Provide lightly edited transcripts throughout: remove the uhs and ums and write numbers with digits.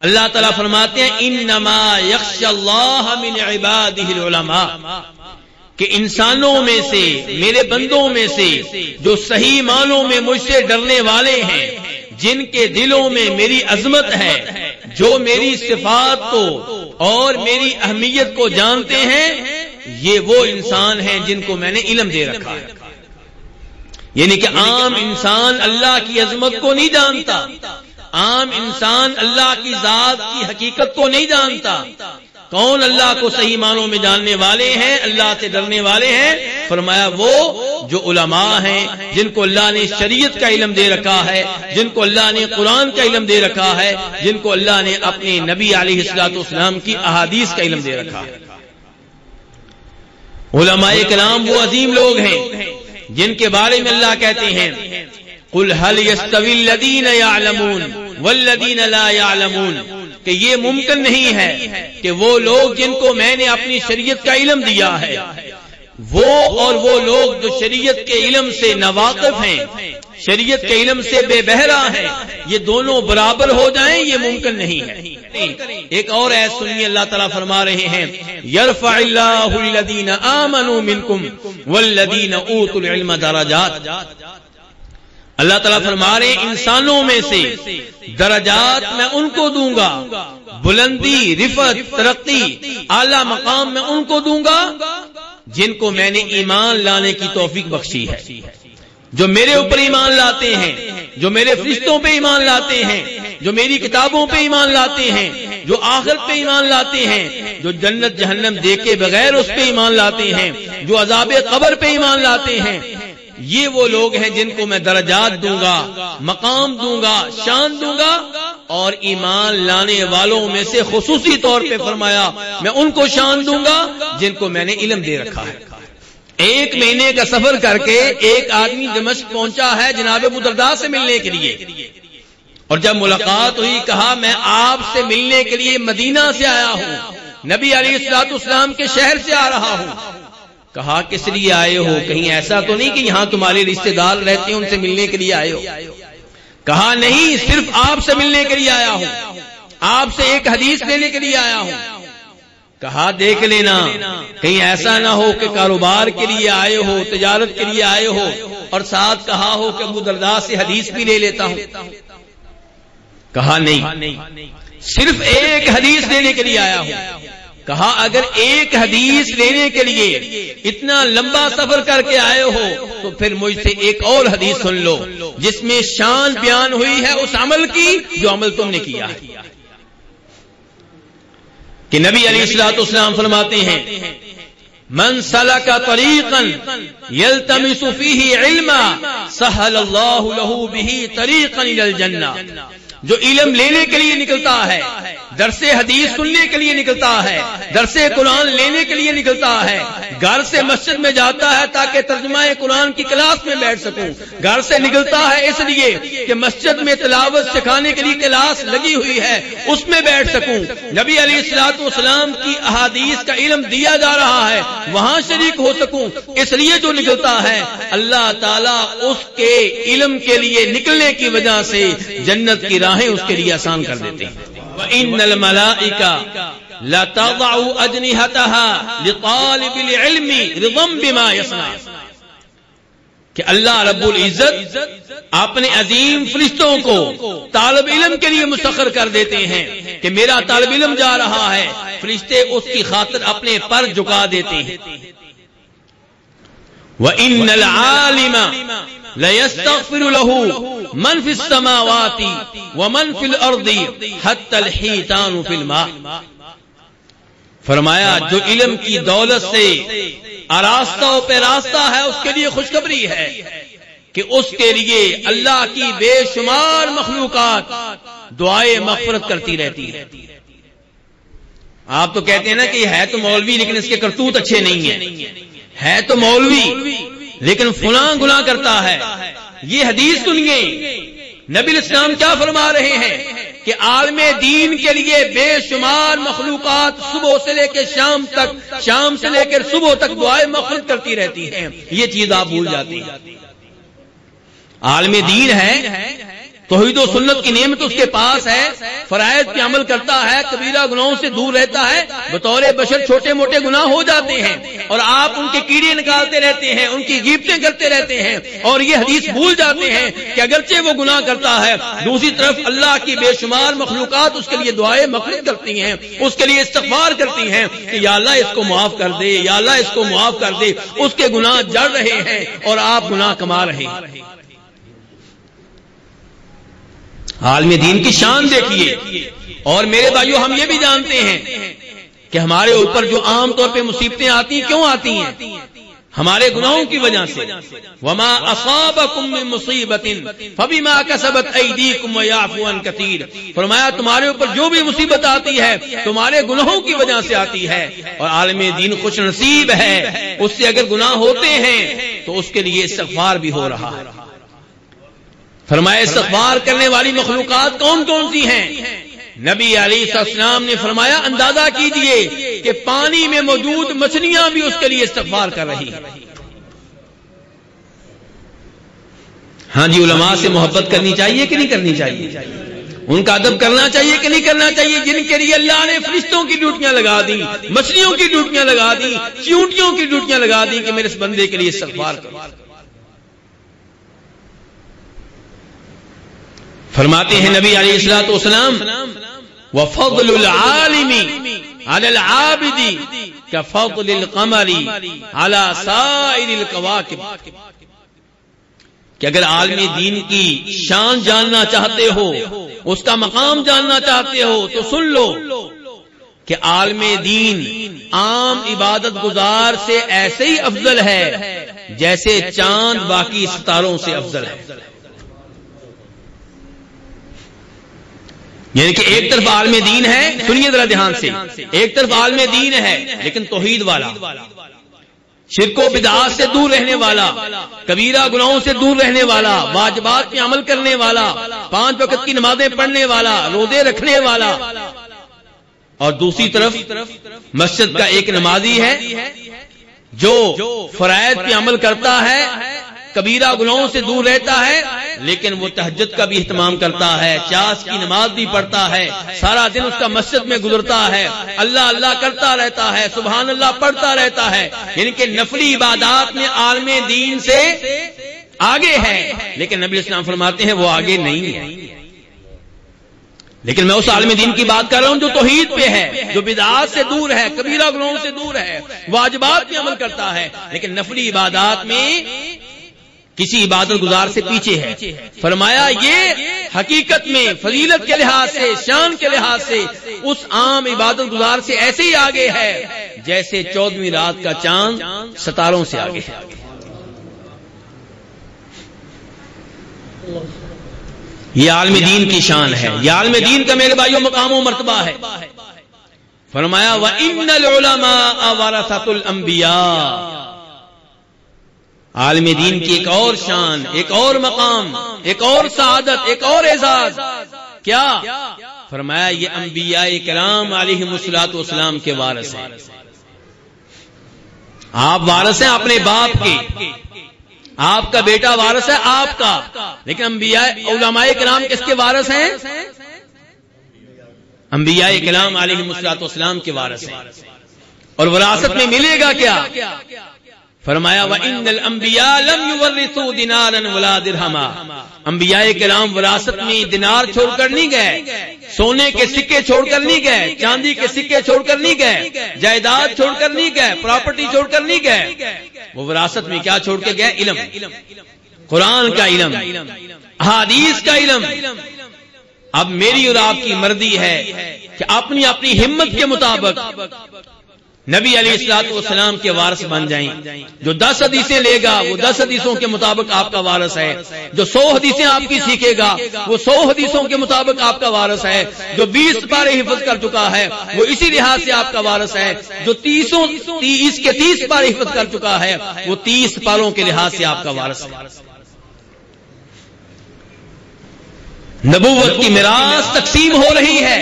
اللہ تعالیٰ فرماتے ہیں انما یخشی اللہ من عبادہ العلماء، کہ انسانوں میں سے، میرے بندوں میں سے جو صحیح معنوں میں مجھ سے ڈرنے والے ہیں، جن کے دلوں میں میری عظمت ہے، جو میری صفات کو اور میری اہمیت کو جانتے ہیں، یہ وہ انسان ہیں جن کو میں نے علم دے رکھا ہے۔ یعنی کہ عام انسان اللہ کی عظمت کو نہیں جانتا، عام انسان اللہ کی ذات کی حقیقت کو نہیں جانتا۔ کون اللہ کو صحیح معنوں میں جاننے والے ہیں، اللہ سے ڈرنے والے ہیں؟ فرمایا وہ جو علماء ہیں، جن کو اللہ نے شریعت کا علم دے رکھا ہے، جن کو اللہ نے قرآن کا علم دے رکھا ہے، جن کو اللہ نے اپنے نبی علیہ الصلوۃ والسلام کی احادیث کا علم دے رکھا ہے۔ علماء کرام وہ عظیم لوگ ہیں جن کے بارے میں اللہ کہتے ہیں قُلْ هَلْ يَسْتَوِي الَّذِينَ يَعْلَمُونَ وَالَّذِينَ لَا يَعْلَمُونَ، کہ یہ ممکن نہیں ہے کہ وہ لوگ جن کو میں نے اپنی شریعت کا علم دیا ہے، وہ اور وہ لوگ جو شریعت کے علم سے ناواقف ہیں، شریعت کے علم سے بے بہرا ہیں، یہ دونوں برابر ہو جائیں، یہ ممکن نہیں ہے۔ ایک اور ایت سنیے، اللہ تعالیٰ فرما رہے ہیں یرفع اللہ الذین آمنوا منکم والذین اوتوا العلم درجات۔ اللہ تعالیٰ فرما رہے ہیں انسانوں میں سے درجات میں ان کو دوں گا، بلندی، رفعت، ترقی، اعلی مقام میں ان کو دوں گا جن کو میں نے ایمان لانے کی توفیق بخشی ہے، جو میرے اوپر ایمان لاتے ہیں، جو میرے فرشتوں پہ ایمان لاتے ہیں، جو میری کتابوں پہ ایمان لاتے ہیں، جو آخرت پہ ایمان لاتے ہیں، جو جنت جہنم دیکھے بغیر اس پہ ایمان لاتے ہیں، جو عذاب قبر پہ ایمان لاتے ہیں، یہ وہ لوگ ہیں جن کو میں درجات دوں گا، مقام دوں گا، شان دوں گا۔ اور ایمان لانے والوں میں سے خصوصی طور پہ فرمایا میں ان کو شان دوں گا جن کو میں نے علم دے رکھا ہے۔ ایک مہینے کا سفر کر کے ایک آدمی دمشق پہنچا ہے جناب ابو درداء سے ملنے کے لیے، اور جب ملاقات ہوئی کہا میں آپ سے ملنے کے لیے مدینہ سے آیا ہوں، نبی علیہ الصلوۃ والسلام کے شہر سے آ رہا ہوں۔ کہا کس لیے آئے ہو؟ کہیں ایسا تو نہیں کہ یہاں تمہارے رشتہ دار رہتے ہیں ان سے ملنے کے لیے آئے ہو؟ کہا نہیں، صرف آپ سے ملنے کے لیے آیا ہوں، آپ سے ایک حدیث لینے کے لیے آیا ہوں۔ کہا دیکھ لینا کہیں ایسا نہ ہو کہ کاروبار کے لیے آئے ہو، تجارت کے لیے آئے ہو، اور ساتھ کہا ہو کہ ابو درداء سے حدیث بھی لے لیتا ہوں۔ کہا نہیں، صرف ایک حدیث لینے کے لیے آیا ہوں۔ کہا اگر ایک حدیث لینے کے لیے اتنا لمبا سفر کر کے آئے ہو تو پھر مجھ سے ایک اور حدیث سن لو جس میں شان بیان ہوئی ہے اس عمل کی جو عمل تم نے کیا ہے۔ کہ نبی علیہ الصلوۃ والسلام فرماتے ہیں من سلک طریقا یلتمس فیہ علما سہل اللہ لہ بہ طریقا الی الجنہ، جو علم لینے کے لیے نکلتا ہے، درس حدیث سننے کے لیے نکلتا ہے، درس قرآن لینے کے لیے نکلتا ہے، گھر سے مسجد میں جاتا ہے تاکہ ترجمہ قرآن کی کلاس میں بیٹھ سکوں، گھر سے نکلتا ہے اس لیے کہ مسجد میں تلاوت سکھانے کے لیے کلاس لگی ہوئی ہے اس میں بیٹھ سکوں، نبی علیہ الصلوۃ والسلام کی احادیث کا علم دیا جا رہا ہے وہاں شریک ہو سکوں، اس لیے جو نکلتا ہے اللہ تعالیٰ اس کے علم کے لیے نکلنے کی وجہ سے جنت کی راہیں اس کے لیے آسان کر دیتے ہیں۔ وَإِنَّ الْمَلَائِكَةَ لَتَضَعُ أَجْنِحَتَهَا لِطَالِبِ الْعِلْمِ رِضًا بِمَا يَصْنَعُ، کہ اللہ رب العزت اپنے عظیم فرشتوں کو طالب علم کے لیے مسخر کر دیتے ہیں کہ میرا طالب علم جا رہا ہے، فرشتے اس کی خاطر اپنے پر جھکا دیتے ہیں۔ وَإِنَّ الْعَالِمَ لَيَسْتَغْفِرُ لَهُ مَنْ فِي السَّمَاوَاتِ وَمَنْ فِي الْأَرْضِ حَتَّى الْحِيتَانُ فِي الْمَاءِ، فرمایا جو علم کی دولت سے آراستہ و پیراستہ ہے اس کے لیے خوشخبری ہے کہ اس کے لیے اللہ کی بے شمار مخلوقات دعائے مغفرت کرتی رہتی ہے۔ آپ تو کہتے ہیں نا کہ یہ ہے تو مولوی لیکن اس کے کرتوت اچھے نہیں ہیں، ہے تو مولوی لیکن فلاں گناہ کرتا ہے۔ یہ حدیث سنیے، نبی الاسلام کیا فرما رہے ہیں کہ عالم دین کے لیے بے شمار مخلوقات صبح سے لے کے شام تک، شام سے لے کر صبح تک دعائیں مغفرت کرتی رہتی ہیں۔ یہ چیز آپ بھول جاتے ہیں۔ عالم دین ہے توحید و سنت کی نعمت اس کے پاس ہے، فرائض پہ عمل کرتا ہے، کبیرہ گناہوں سے دور رہتا ہے، بطور بشر چھوٹے موٹے گناہ ہو جاتے ہیں اور آپ ان کے کیڑے نکالتے رہتے ہیں، ان کی غیبتیں کرتے رہتے ہیں اور یہ حدیث بھول جاتے ہیں کہ اگرچہ وہ گناہ کرتا ہے، دوسری طرف اللہ کی بے شمار مخلوقات اس کے لیے دعائیں مغفرت کرتی ہیں، اس کے لیے استغفار کرتی ہیں کہ یا اللہ اس کو معاف کر دے، یا اللہ اس کو معاف کر دے، اس کے گناہ جڑ رہے ہیں اور آپ گناہ کما رہے ہیں۔ عالم دین کی شان دیکھیے۔ اور میرے بھائیو، ہم یہ بھی جانتے ہیں کہ ہمارے اوپر جو عام طور پہ مصیبتیں آتی ہیں، کیوں آتی ہیں؟ ہمارے گناہوں کی وجہ سے۔ وما اصابکم من مصیبت فبما کسبت ایدیکم ویعفو عن کثیر، فرمایا تمہارے اوپر جو بھی مصیبت آتی ہے تمہارے گناہوں کی وجہ سے آتی ہے، اور عالم دین خوش نصیب ہے، اس سے اگر گناہ ہوتے ہیں تو اس کے لیے استغفار بھی ہو رہا ہے۔ فرمایا استغفار کرنے والی مخلوقات کون کون سی ہیں؟ نبی علیہ السلام نے فرمایا اندازہ کیجئے کہ پانی میں موجود مچھلیاں بھی اس کے لیے استغفار کر رہی ہیں۔ ہاں جی، علماء سے محبت کرنی چاہیے کہ نہیں کرنی چاہیے؟ ان کا ادب کرنا چاہیے کہ نہیں کرنا چاہیے؟ جن کے لیے اللہ نے فرشتوں کی ڈیوٹیاں لگا دی، مچھلیوں کی ڈیوٹیاں لگا دی، چیونٹیوں کی ڈیوٹیاں لگا دی کہ میرے اس بندے کے لیے استغفار کرو۔ فرماتے ہیں نبی علیہ الصلوۃ والسلام وفضل العالم على العابد كفضل القمر على سائر الكواكب، کہ اگر عالم دین کی شان جاننا چاہتے ہو، اس کا مقام جاننا چاہتے ہو تو سن لو کہ عالم دین عام عبادت گزار سے ایسے ہی افضل ہے جیسے چاند باقی ستاروں سے افضل ہے۔ یعنی کہ ایک طرف عالم دین ہے، سنیے ذرا دھیان سے، ایک طرف عالم دین ہے لیکن توحید والا، شرک و بدعات سے دور رہنے والا، کبیرہ گناہوں سے دور رہنے والا، واجبات پہ عمل کرنے والا، 5 وقت کی نمازیں پڑھنے والا، روزے رکھنے والا، اور دوسری طرف مسجد کا ایک نمازی ہے جو فرائض پہ عمل کرتا ہے، کبیرہ گناہوں سے دور رہتا ہے، لیکن وہ تہجد کا بھی اہتمام کرتا ہے، چاش کی نماز بھی پڑھتا ہے، سارا دن اس کا مسجد میں گزرتا ہے، اللہ اللہ کرتا رہتا ہے، سبحان اللہ پڑھتا رہتا ہے، یعنی کہ نفلی عبادات میں عالم دین سے آگے ہے، لیکن نبی اسلام فرماتے ہیں وہ آگے نہیں ہے۔ لیکن میں اس عالم دین کی بات کر رہا ہوں جو توحید پہ ہے، جو بدعات سے دور ہے، کبیرہ گناہوں سے دور ہے، واجبات پہ عمل کرتا ہے، لیکن نفلی عبادات میں کسی عبادت گزار سے پیچھے ہے۔ فرمایا یہ حقیقت میں فضیلت کے لحاظ سے، شان کے لحاظ سے اس عام عبادت گزار سے ایسے ہی آگے ہے جیسے 14ویں رات کا چاند ستاروں سے آگے ہے۔ یہ عالم دین کی شان ہے، یہ عالم دین کا میرے بھائیوں مقام و مرتبہ ہے۔ فرمایا وَإِنَّ الْعُلَمَاءَ وَرَثَةُ الْأَنْبِيَاءِ، عالم دین کی ایک اور شان، ایک اور مقام، ایک اور سعادت، ایک اور اعزاز کیا؟ فرمایا یہ انبیاء کرام علیہم الصلوۃ والسلام کے وارث ہیں۔ آپ وارث ہیں اپنے باپ کے، آپ کا بیٹا وارث ہے آپ کا، لیکن انبیاء علماء کرام کس کے وارث ہیں؟ انبیاء کرام علیہم الصلوۃ والسلام کے وارث ہیں۔ اور وراثت میں ملے گا کیا؟ فرمایا وَإِنَّ الْأَنْبِيَاءَ لَمْ يُوَرِّثُوا دِنَارًا وَلَا دِرْهَمًا، انبیاء کرام وراثت میں دینار چھوڑ کر نہیں گئے، سونے کے سکے چھوڑ کر نہیں گئے، چاندی کے سکے چھوڑ کر نہیں گئے، جائیداد چھوڑ کر نہیں گئے، پراپرٹی چھوڑ کر نہیں گئے، وہ وراثت میں کیا چھوڑ کے گئے؟ علم، قرآن کا علم، احادیث کا علم۔ اب میری اور آپ کی مرضی ہے کہ اپنی اپنی ہمت کے مطابق نبی علیہ الصلوۃ والسلام کے وارث بن جائیں۔ جو 10 حدیثیں لے گا وہ 10 حدیثوں کے مطابق آپ کا وارث ہے، جو 100 حدیثیں آپ کی سیکھے گا وہ 100 حدیثوں کے مطابق آپ کا وارث ہے، جو 20 پارے حفظ کر چکا ہے وہ اسی لحاظ سے آپ کا وارث ہے، جو 30 کے 30 پارے حفظ کر چکا ہے وہ 30 پاروں کے لحاظ سے آپ کا وارث ہے۔ نبوت کی میراث تقسیم ہو رہی ہے،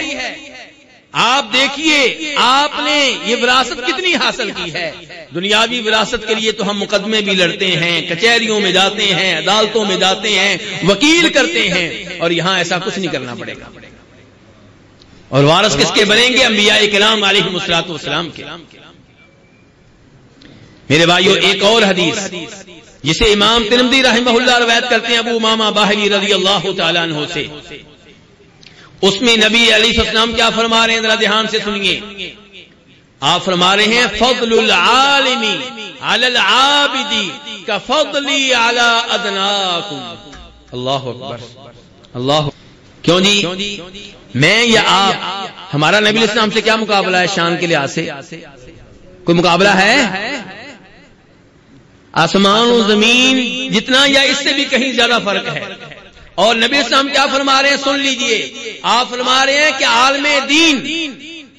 آپ دیکھیے آپ نے یہ وراثت کتنی حاصل کی ہے. دنیاوی وراثت کے لیے تو ہم مقدمے بھی لڑتے ہیں، کچہریوں میں جاتے ہیں، عدالتوں میں جاتے ہیں، وکیل کرتے ہیں، اور یہاں ایسا کچھ نہیں کرنا پڑے گا. اور وارث کس کے بنیں گے؟ انبیاء کرام علیہم الصلوۃ والسلام کے. میرے بھائیو، ایک اور حدیث جسے امام ترمذی رحمہ اللہ روایت کرتے ہیں ابو امامہ باہلی رضی اللہ تعالیٰ عنہ سے، اس میں نبی علیہ السلام کیا فرما رہے ہیں؟ ذرا دھیان سے سنیے. آپ فرما رہے ہیں فضل العالم علی العابد کفضلی علی ادناکم. اللہ اکبر، اللہ. کیوں جی؟ میں یا آپ، ہمارا نبی علیہ السلام سے کیا مقابلہ ہے شان کے لحاظ سے؟ کوئی مقابلہ ہے؟ آسمان و زمین جتنا یا اس سے بھی کہیں زیادہ فرق ہے. اور نبی اسلام کیا فرما رہے ہیں؟ سن لیجئے. آپ فرما رہے ہیں کہ عالم دین،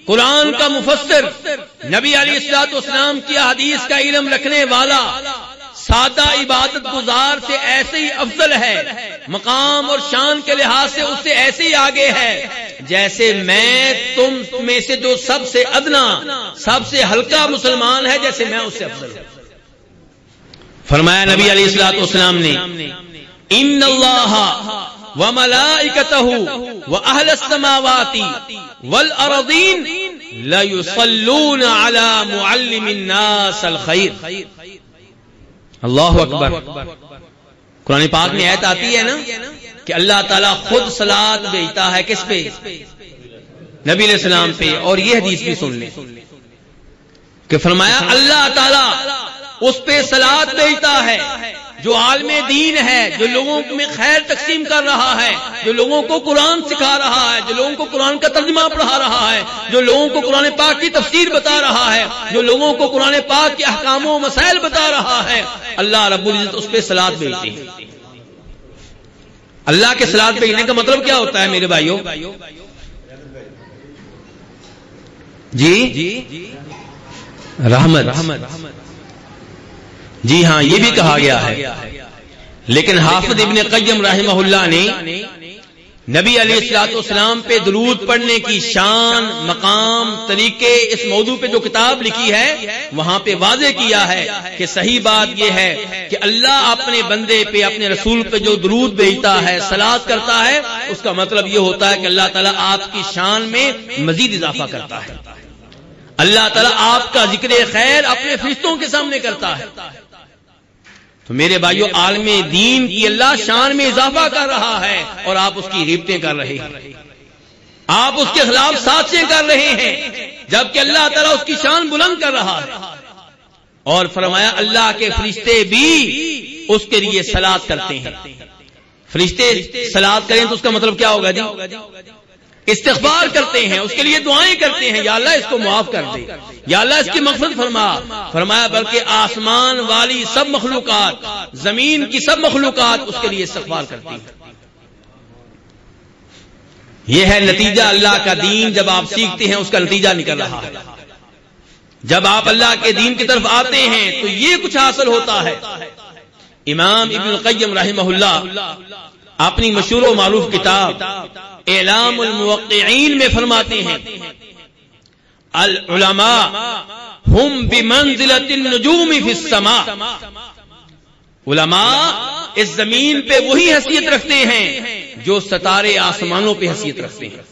قرآن کا مفسر، نبی علیہ الصلوۃ والسلام کی حدیث کا علم رکھنے والا، سادہ عبادت گزار سے ایسے ہی افضل ہے، مقام اور شان کے لحاظ سے اس سے ایسے ہی آگے ہے جیسے میں تم میں سے جو سب سے ادنا، سب سے ہلکا مسلمان ہے، جیسے میں اس سے افضل ہوں. فرمایا نبی علیہ الصلوۃ والسلام نے ان اللہ وملائکتہ واہل السماوات والارضین لیصلون علی معلم الناس الخیر. اللہ اکبر. قرآن پاک میں آیت آتی ہے نا کہ اللہ تعالیٰ خود صلاۃ بھیجتا ہے کس پہ؟ نبی علیہ السلام پہ. اور یہ حدیث بھی سن لیں کہ فرمایا اللہ تعالیٰ اس پہ صلاۃ بھیجتا ہے جو عالم دین ہے، جو لوگوں میں خیر تقسیم کر رہا ہے، جو لوگوں کو قرآن سکھا رہا ہے، جو لوگوں کو قرآن کا ترجمہ پڑھا رہا ہے، جو لوگوں کو قرآن پاک کی تفسیر بتا رہا ہے، جو لوگوں کو قرآن پاک کے احکام و مسائل بتا رہا ہے. اللہ رب العزت اس پہ صلاۃ بھیجتے ہیں. اللہ کے صلاۃ بھیجنے کا مطلب کیا ہوتا ہے میرے بھائیوں؟ جی رحمت. جی ہاں، یہ بھی کہا گیا ہے. لیکن حافظ ابن قیم رحمہ اللہ نے نبی علیہ الصلوۃ والسلام پہ درود پڑھنے کی شان، مقام، طریقے، اس موضوع پہ جو کتاب لکھی ہے وہاں پہ واضح کیا ہے کہ صحیح بات یہ ہے کہ اللہ اپنے بندے پہ، اپنے رسول پہ جو درود بھیجتا ہے، صلاۃ کرتا ہے، اس کا مطلب یہ ہوتا ہے کہ اللہ تعالیٰ آپ کی شان میں مزید اضافہ کرتا ہے. اللہ تعالیٰ آپ کا ذکر خیر اپنے فرشتوں کے سامنے کرتا ہے. تو میرے بھائیو، عالم دین کی اللہ شان میں اضافہ کر رہا ہے اور آپ اس کی غیبتیں کر رہے ہیں، آپ اس کے خلاف سازشیں کر رہے ہیں، جبکہ اللہ تعالیٰ اس کی شان بلند کر رہا ہے. اور فرمایا اللہ کے فرشتے بھی اس کے لیے صلاۃ کرتے ہیں. فرشتے صلاۃ کریں تو اس کا مطلب کیا ہوگا جی؟ استغفار کرتے ہیں، اس کے لیے دعائیں کرتے ہیں، یا اللہ اس کو معاف کر دے، یا اللہ اس کی مغفرت فرما. فرمایا بلکہ آسمان والی سب مخلوقات، زمین کی سب مخلوقات اس کے لیے استغفار کرتی ہیں. یہ ہے نتیجہ اللہ کا دین. جب آپ سیکھتے ہیں اس کا نتیجہ نکل رہا ہے. جب آپ اللہ کے دین کی طرف آتے ہیں تو یہ کچھ حاصل ہوتا ہے. امام ابن القیم رحمہ اللہ اپنی مشہور و معروف کتاب اعلام الموقعین میں فرماتے ہیں العلماء ہم بمنزلۃ النجوم فی السماء. علماء اس زمین پہ وہی حیثیت رکھتے ہیں جو ستارے آسمانوں پہ حیثیت رکھتے ہیں.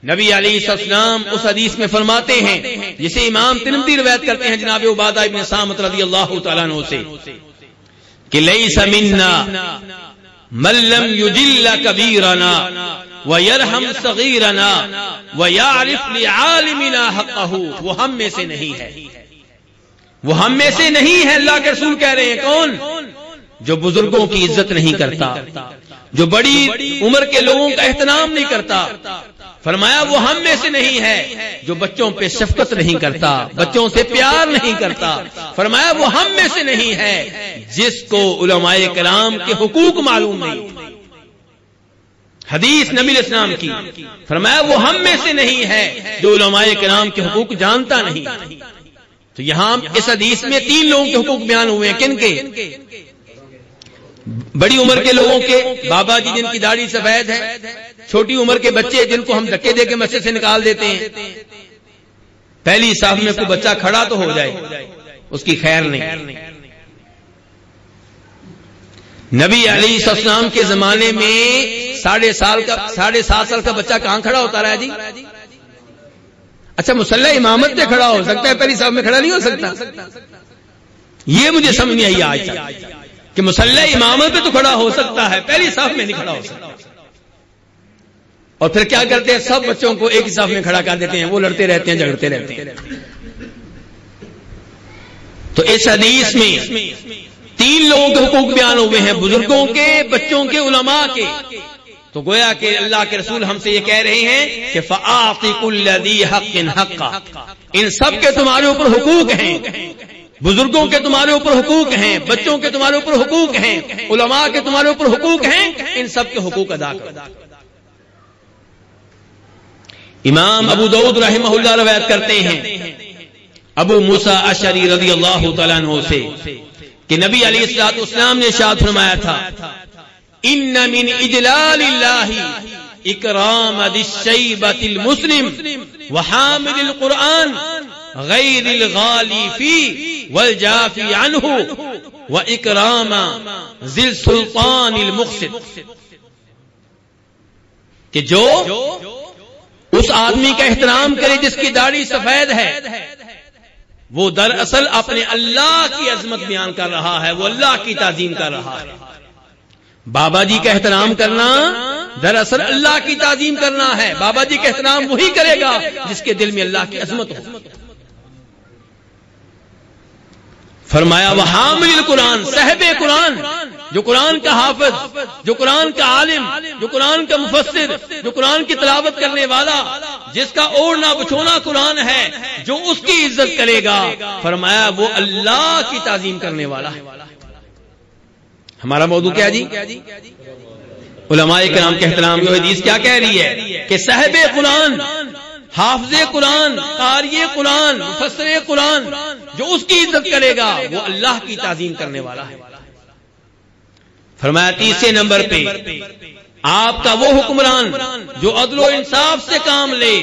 نبی علیہ السلام اس حدیث میں فرماتے ہیں جسے امام ترمذی روایت کرتے ہیں جناب عبادہ ابن صامت رضی اللہ تعالیٰ عنہ سے کہ لیس منا من لم یجل کبیرنا ویرحم صغیرنا ویعرف لعالمنا حقہ. وہ ہم میں سے نہیں ہے، وہ ہم میں سے نہیں ہے. اللہ کے رسول کہہ رہے ہیں کون؟ جو بزرگوں کی عزت نہیں کرتا، جو بڑی عمر کے لوگوں کا احترام نہیں کرتا. فرمایا وہ ہم میں سے نہیں ہے جو بچوں پہ شفقت نہیں کرتا، بچوں سے پیار نہیں کرتا. فرمایا وہ ہم میں سے نہیں ہے جس کو علماء کرام کے حقوق معلوم نہیں. حدیث نبی علیہ السلام کی. فرمایا وہ ہم میں سے نہیں ہے جو علماء کرام کے حقوق جانتا نہیں. تو یہاں اس حدیث میں 3 لوگوں کے حقوق بیان ہوئے ہیں. کن کے؟ بڑی عمر کے لوگوں کے بابا جی جن کی داڑھی سفید ہے، چھوٹی عمر کے بچے جن کو ہم دھکے دے کے مسجد سے نکال دیتے ہیں، پہلی صف میں کوئی بچہ کھڑا تو ہو جائے، اس کی خیر نہیں۔ نبی علیہ السلام کے زمانے میں 7.5 سال کا بچہ کہاں کھڑا ہوتا رہا جی؟ اچھا مصلی امامت پہ کھڑا ہو سکتا ہے، پہلی صف میں کھڑا نہیں ہو سکتا؟ یہ مجھے سمجھ نہیں آئی آج تک کہ مصلی امامت پہ تو کھڑا ہو سکتا ہے، پہلی صف میں نہیں کھڑا ہو سکتا۔ اور پھر کیا کرتے ہیں؟ سب بچوں کو ایک صف میں کھڑا کر دیتے ہیں، وہ لڑتے رہتے ہیں، جھگڑتے رہتے ہیں۔ تو اس حدیث میں 3 لوگوں کے حقوق بیان ہوئے ہیں، بزرگوں کے، بچوں کے، علماء کے۔ تو گویا کہ اللہ کے رسول ہم سے یہ کہہ رہے ہیں کہ فَآتِ كُلَّ ذِي حَقٍ حَقًّا، ان سب کے تمہارے اوپر حقوق ہیں، بزرگوں کے تمہارے اوپر حقوق ہیں، بچوں کے تمہارے اوپر حقوق ہیں، علماء کے تمہارے اوپر حقوق ہیں، ان سب کے حقوق ادا کرو۔ امام ابو داؤد رحمہ اللہ روایت کرتے ہیں ابو موسیٰ اشعری رضی اللہ تعالیٰ عنہ سے کہ نبی علیہ الصلوۃ والسلام نے ارشاد فرمایا تھا ان من اجلال اللہ اکرام ذی الشیبۃ المسلم وحامل القرآن غیر الغالی فی والجافی عنہ واکرام ذی السلطان المقسط، کہ جو اس آدمی کا احترام کرے جس کی داڑھی سفید ہے، وہ دراصل اپنے اللہ کی عظمت بیان کر رہا ہے، وہ اللہ کی تعظیم کر رہا ہے۔ بابا جی کا احترام کرنا دراصل اللہ کی تعظیم کرنا ہے۔ بابا جی کا احترام وہی کرے گا جس کے دل میں اللہ کی عظمت ہو۔ فرمایا وحامل القرآن، صاحب قرآن، جو قرآن کا حافظ، جو قرآن کا عالم، جو قرآن کا مفسر، جو قرآن کی تلاوت کرنے والا، جس کا اوڑھنا بچھونا قرآن ہے، جو اس کی عزت کرے گا، فرمایا وہ اللہ کی تعظیم کرنے والا ہے۔ ہمارا موضوع کیا جی؟ علماء کرام کے احترام کی حدیث کیا کہہ رہی ہے کہ صاحب قرآن، حافظ قرآن، قاری قرآن، مفسر قرآن، جو اس کی عزت کرے گا وہ اللہ کی تعظیم کرنے والا ہے۔ فرمایا تیسرے نمبر پہ آپ کا وہ حکمران جو عدل و انصاف سے کام لے،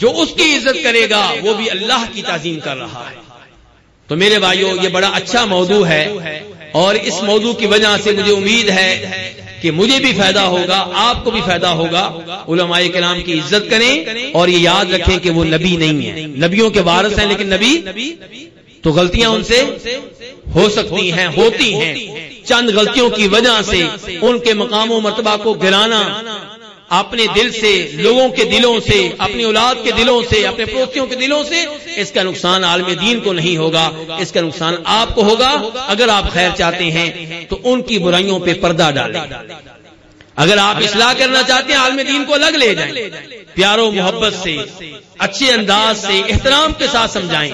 جو اس کی عزت کرے گا وہ بھی اللہ کی تعظیم کر رہا ہے۔ تو میرے بھائیو یہ بڑا اچھا موضوع ہے، اور اس موضوع کی وجہ سے مجھے امید ہے کہ مجھے بھی فائدہ ہوگا، آپ کو بھی فائدہ ہوگا۔ علماء کرام کی عزت کریں اور یہ یاد رکھیں کہ وہ نبی نہیں ہیں، نبیوں کے وارث ہیں لیکن نبی، تو غلطیاں ان سے ہو سکتی ہیں، ہوتی ہیں۔ چند غلطیوں کی وجہ سے ان کے مقام و مرتبہ کو گرانا، اپنے دل سے، لوگوں کے دلوں سے، اپنی اولاد کے دلوں سے، اپنے پڑوسیوں کے دلوں سے، اس کا نقصان عالم دین کو نہیں ہوگا، اس کا نقصان آپ کو ہوگا۔ اگر آپ خیر چاہتے ہیں تو ان کی برائیوں پہ پردہ ڈالیں، اگر آپ اصلاح کرنا چاہتے ہیں عالم دین کو الگ لے جائیں، پیار و محبت سے، اچھے انداز سے، احترام کے ساتھ سمجھائیں۔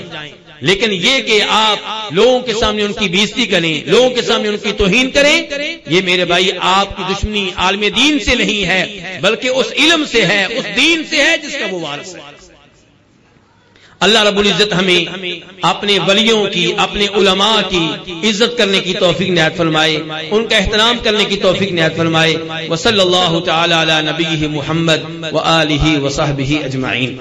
لیکن یہ کہ آپ لوگوں کے سامنے ان کی بےزتی کریں، لوگوں کے سامنے ان کی توہین کریں، یہ میرے بھائی آپ کی دشمنی عالم دین سے نہیں ہے، بلکہ اس علم سے ہے، اس دین سے ہے جس کا وہ وارث ہے۔ اللہ رب العزت ہمیں اپنے ولیوں کی، اپنے علماء کی عزت کرنے کی توفیق عنایت فرمائے، ان کا احترام کرنے کی توفیق عنایت فرمائے۔ وصلی اللہ تعالی علی نبیہ محمد وآلہ وصحبہ اجمعین۔